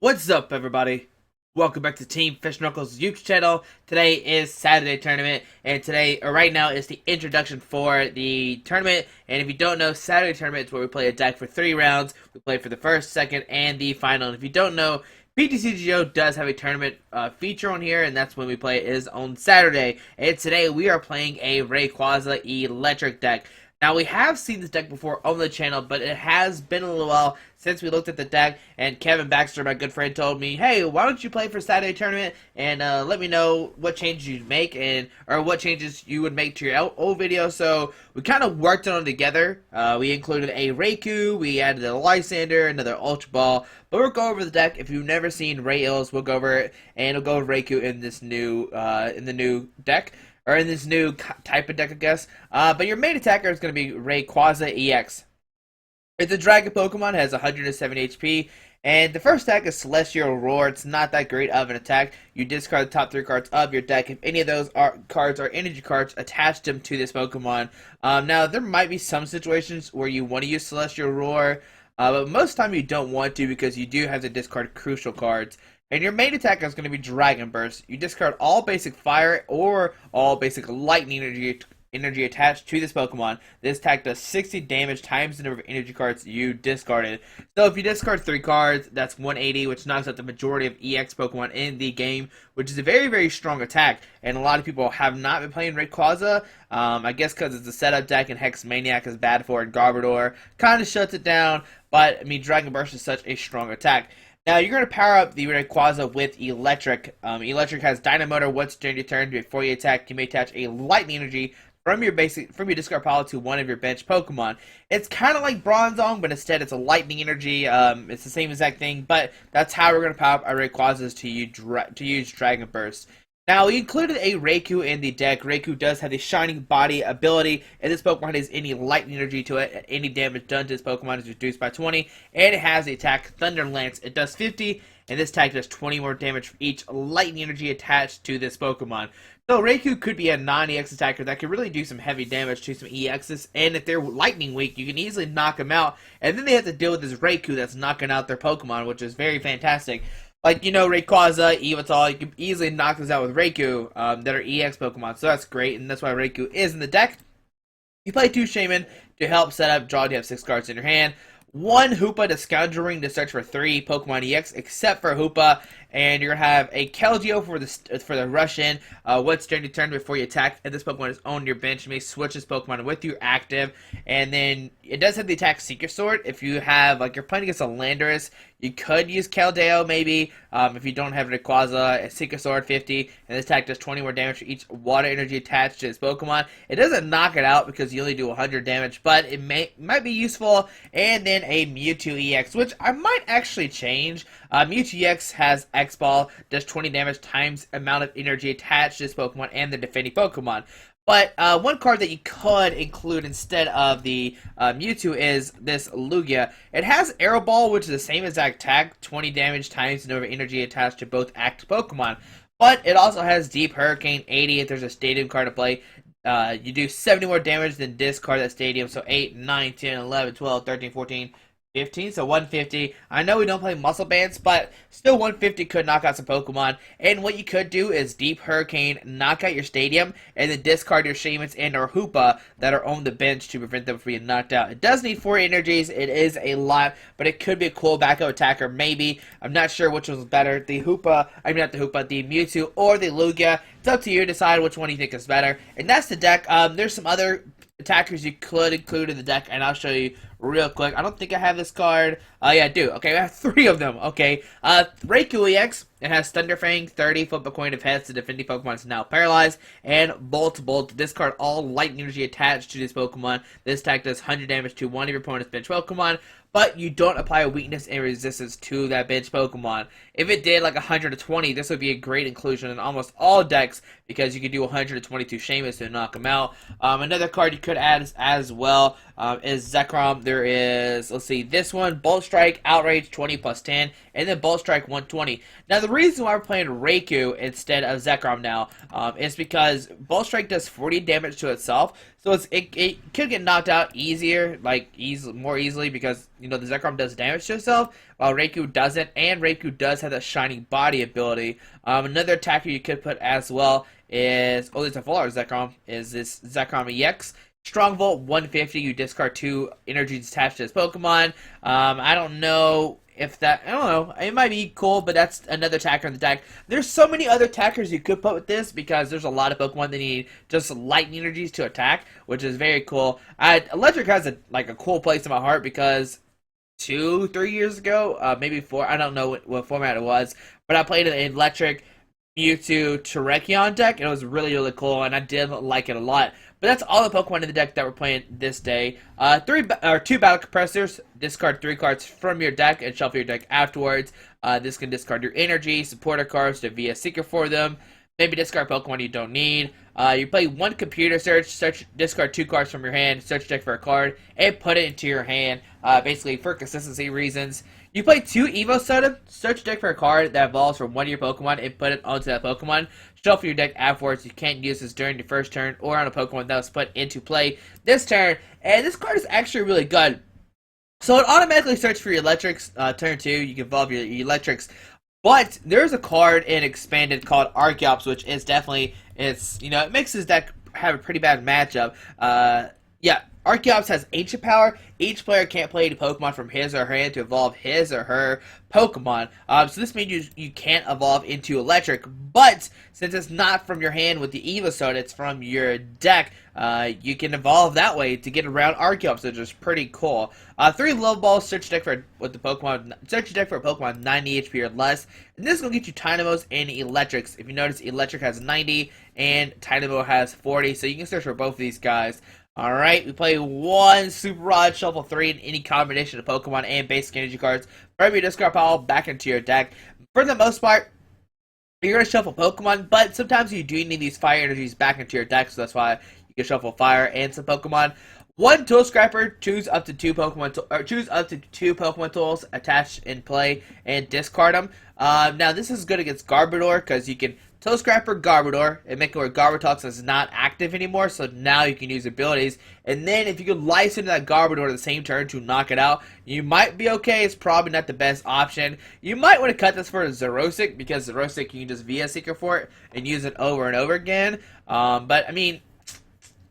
What's up, everybody? Welcome back to Team Fish Knuckles YouTube channel. Today is Saturday tournament, and today, or right now, is the introduction for the tournament. And if you don't know, Saturday tournament is where we play a deck for 3 rounds. We play for the first, second, and the final. And if you don't know, PTCGO does have a tournament feature on here, and that's when we play it is on Saturday. And today we are playing a Rayquaza Eelektrik deck. Now, we have seen this deck before on the channel, but it has been a little while since we looked at the deck, and Kevin Baxter, my good friend, told me, hey, why don't you play for Saturday tournament, and let me know what changes you'd make, or what changes you would make to your old video. So, we kind of worked on it together. We included a Raikou, we added a Lysander, another Ultra Ball, but we'll go over the deck. If you've never seen Ray Ills, we'll go over it, and we'll go over Raikou in this new, in the new deck. Or in this new type of deck, I guess. But your main attacker is going to be Rayquaza EX. It's a dragon Pokemon, has 170 HP. And the first attack is Celestial Roar. It's not that great of an attack. You discard the top 3 cards of your deck. If any of those cards are energy cards, attach them to this Pokemon. Now, there might be some situations where you want to use Celestial Roar. But most of the time you don't want to, because you do have to discard crucial cards. And your main attack is going to be Dragon Burst. You discard all basic fire or all basic lightning energy attached to this Pokemon. This attack does 60 damage times the number of energy cards you discarded. So if you discard 3 cards, that's 180, which knocks out the majority of EX Pokemon in the game, which is a very, very strong attack. And a lot of people have not been playing Rayquaza. I guess because it's a setup deck and Hex Maniac is bad for it. Garbodor kind of shuts it down. But, I mean, Dragon Burst is such a strong attack. Now, you're going to power up the Rayquaza with Eelektrik. Eelektrik has Dynamotor. Once during your turn, before you attack, you may attach a lightning energy from your discard pile to one of your bench Pokemon. It's kind of like Bronzong, but instead it's a lightning energy. It's the same exact thing, but that's how we're going to power up our Rayquazas to use Dragon Burst. Now, we included a Raikou in the deck. Raikou does have the Shining Body ability, and this Pokemon has any lightning energy to it. Any damage done to this Pokemon is reduced by 20, and it has the attack Thunder Lance. It does 50, and this attack does 20 more damage for each lightning energy attached to this Pokemon. So Raikou could be a non-EX attacker that could really do some heavy damage to some EXs, and if they're lightning weak, you can easily knock them out, and then they have to deal with this Raikou that's knocking out their Pokemon, which is very fantastic. Like, you know, Rayquaza, Yveltal, you can easily knock this out with Raikou that are EX Pokemon, so that's great, and that's why Raikou is in the deck. You play 2 Shaman to help set up draw. You have 6 cards in your hand. 1 Hoopa to Scoundrel Ring to search for 3 Pokemon EX, except for Hoopa. And you're going to have a Keldeo for the rush-in. Once during your turn before you attack, and this Pokemon is on your bench, you may switch this Pokemon with your active. And then it does have the attack Seeker Sword. If you have, like, you're playing against a Landorus, you could use Keldeo, maybe. If you don't have Rayquaza, a Seeker Sword 50, and this attack does 20 more damage for each water energy attached to this Pokemon. It doesn't knock it out because you only do 100 damage, but it might be useful. And then a Mewtwo EX, which I might actually change. Mewtwo EX has X-Ball, does 20 damage times amount of energy attached to this Pokemon and the defending Pokemon. But one card that you could include instead of the Mewtwo is this Lugia. It has Aero Ball, which is the same exact attack, 20 damage times the number of energy attached to both active Pokemon. But it also has Deep Hurricane, 80 if there's a Stadium card to play. You do 70 more damage than discard that Stadium, so 8, 9, 10, 11, 12, 13, 14, 15, so 150. I know we don't play Muscle Bands, but still 150 could knock out some Pokemon. And what you could do is Deep Hurricane, knock out your Stadium, and then discard your Shamans and or Hoopa that are on the bench to prevent them from being knocked out. It does need 4 energies. It is a lot, but it could be a cool backup attacker, maybe. I'm not sure which one's better, the Hoopa, I mean not the Hoopa, the Mewtwo or the Lugia. It's up to you to decide which one you think is better. And that's the deck. There's some other attackers you could include in the deck, and I'll show you real quick. I don't think I have this card. Yeah, I do. Okay, I have 3 of them. Okay, Raikou EX. It has Thunderfang, 30 flip a coin of heads. The defending Pokemon is now paralyzed. And Bolt. Discard all lightning energy attached to this Pokemon. This attack does 100 damage to one of your opponent's bench Pokemon, but you don't apply a weakness and resistance to that bench Pokemon. If it did like 120, this would be a great inclusion in almost all decks because you could do 122 Shamus to knock them out. Another card you could add as well is Zekrom. There is, let's see, this one, Bolt Strike, Outrage 20 plus 10, and then Bolt Strike 120. Now, the reason why we're playing Raikou instead of Zekrom now is because Bolt Strike does 40 damage to itself, so it could get knocked out easier, like more easily because the Zekrom does damage to itself, while Raikou doesn't, and Raikou does have that shining body ability. Another attacker you could put as well is it's a full art Zekrom is this Zekrom EX. Strong Volt 150. You discard 2 energies attached to this Pokemon. I don't know if that, I don't know, it might be cool, but that's another attacker in the deck. There's so many other attackers you could put with this because there's a lot of Pokemon that need just lightning energies to attack, which is very cool. Eelektrik has a cool place in my heart because 2-3 years ago, maybe 4, I don't know what format it was, but I played an Eelektrik Mewtwo Terrakion deck, and it was really, really cool, and I did like it a lot. But that's all the Pokemon in the deck that we're playing this day. 2 Battle Compressors. Discard 3 cards from your deck and shuffle your deck afterwards. This can discard your energy, supporter cards to VS Seeker for them. Maybe discard Pokemon you don't need. You play 1 Computer Search, discard 2 cards from your hand, search deck for a card, and put it into your hand, basically for consistency reasons. You play 2 Evo Soda, search deck for a card that evolves from one of your Pokemon and put it onto that Pokemon. Shuffle your deck afterwards. You can't use this during the first turn or on a Pokemon that was put into play this turn. And this card is actually really good. So it automatically searches for your Electrics. Turn 2, you can evolve your Electrics. But there's a card in Expanded called Archeops, which is definitely, it makes his deck have a pretty bad matchup. Yeah, Archeops has Ancient Power. Each player can't play any Pokemon from his or her hand to evolve his or her Pokemon. So this means you can't evolve into Electric, but since it's not from your hand with the Evo Soda, it's from your deck, you can evolve that way to get around Archeops, which is pretty cool. 3 Low Balls, search deck for a Pokemon 90 HP or less, and this is going to get you Tynamos and Electrics. If you notice, Electric has 90 and Tynamo has 40, so you can search for both of these guys. Alright, we play 1 Super Rod, shuffle 3 in any combination of Pokemon and basic energy cards from your discard pile back into your deck. For the most part, you're going to shuffle Pokemon, but sometimes you do need these fire energies back into your deck, so that's why you can shuffle fire and some Pokemon. 1 Tool Scrapper, choose up to 2 Pokemon tools attached in play and discard them. Now this is good against Garbodor because you can Toe Scrapper Garbodor and make it where Garbotox is not active anymore, so now you can use abilities. And then if you can Lice into that Garbodor the same turn to knock it out, you might be okay. It's probably not the best option. You might want to cut this for Xerosic because Xerosic you can just VS Seeker for it and use it over and over again. But I mean,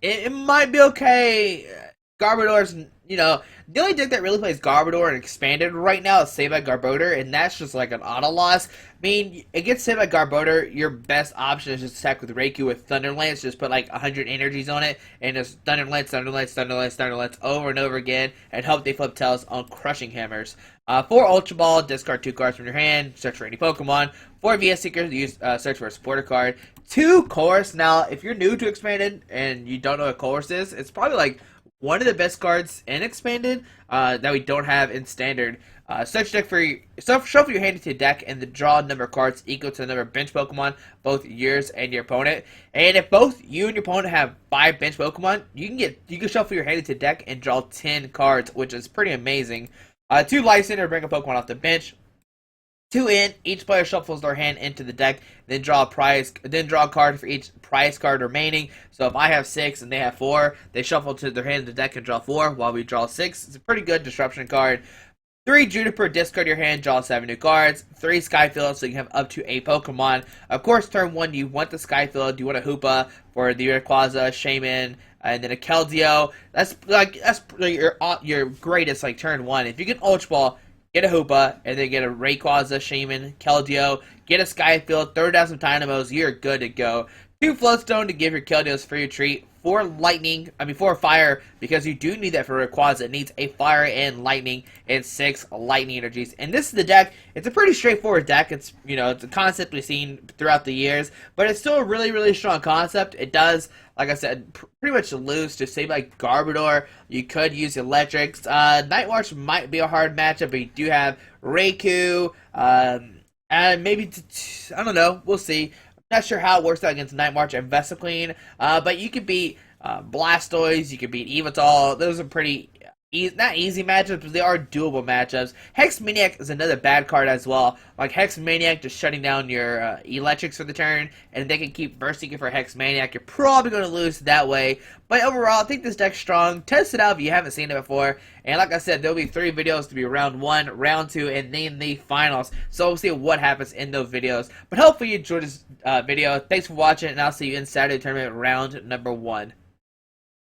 it might be okay. Garbodor's, the only deck that really plays Garbodor and Expanded right now is Saved by Garbodor, and that's just like an auto loss. I mean, against Saved by Garbodor, your best option is just attack with Raikou with Thunder Lance. Just put like 100 energies on it, and just Thunder Lance, Thunder Lance, Thunder Lance, Thunder Lance over and over again, and hope they flip tails on Crushing Hammers. 4 Ultra Ball, discard 2 cards from your hand, search for any Pokemon. 4 VS Seekers, use search for a supporter card. 2 Chorus. Now, if you're new to Expanded and you don't know what Chorus is, it's probably like one of the best cards in Expanded that we don't have in Standard. Search deck for shuffle your hand into your deck and the draw number of cards equal to the number of bench Pokemon, both yours and your opponent. And if both you and your opponent have 5 bench Pokemon, you can shuffle your hand into your deck and draw 10 cards, which is pretty amazing. 2 Life Center, bring a Pokemon off the bench. 2 in, each player shuffles their hand into the deck, then draw a card for each prize card remaining. So if I have 6 and they have 4, they shuffle to their hand in the deck and draw 4 while we draw 6. It's a pretty good disruption card. 3 Juniper, discard your hand, draw 7 new cards. 3 Skyfield, so you can have up to 8 Pokemon. Of course, turn 1, you want the Skyfield, you want a Hoopa for the Rayquaza, Shaman, and then a Keldeo. That's your greatest turn 1. If you get Ultra Ball, get a Hoopa, and then get a Rayquaza, Shaman, Keldeo, get a Skyfield, throw down some Dynamos, you're good to go. 2 Floatstone to give your Keldeos free treat. 4 Fire, because you do need that for Rayquaza. It needs a Fire and Lightning, and 6 Lightning Energies. And this is the deck. It's a pretty straightforward deck. It's, it's a concept we've seen throughout the years, but it's still a really, really strong concept. It does, like I said, pretty much lose to, say, like Garbodor. You could use Electrics. Night March might be a hard matchup, but you do have Raikou, and maybe, I don't know, we'll see. Not sure how it works out against Night March and Vesicline, but you could beat Blastoise, you could beat Evital. Those are pretty not easy matchups, but they are doable matchups. Hex Maniac is another bad card as well. Like Hex Maniac just shutting down your Eelektrik for the turn, and they can keep bursting it for Hex Maniac. You're probably going to lose that way. But overall, I think this deck's strong. Test it out if you haven't seen it before. And like I said, there'll be 3 videos to be round 1, round 2, and then the finals. So we'll see what happens in those videos. But hopefully you enjoyed this video. Thanks for watching, and I'll see you in Saturday Tournament round number 1.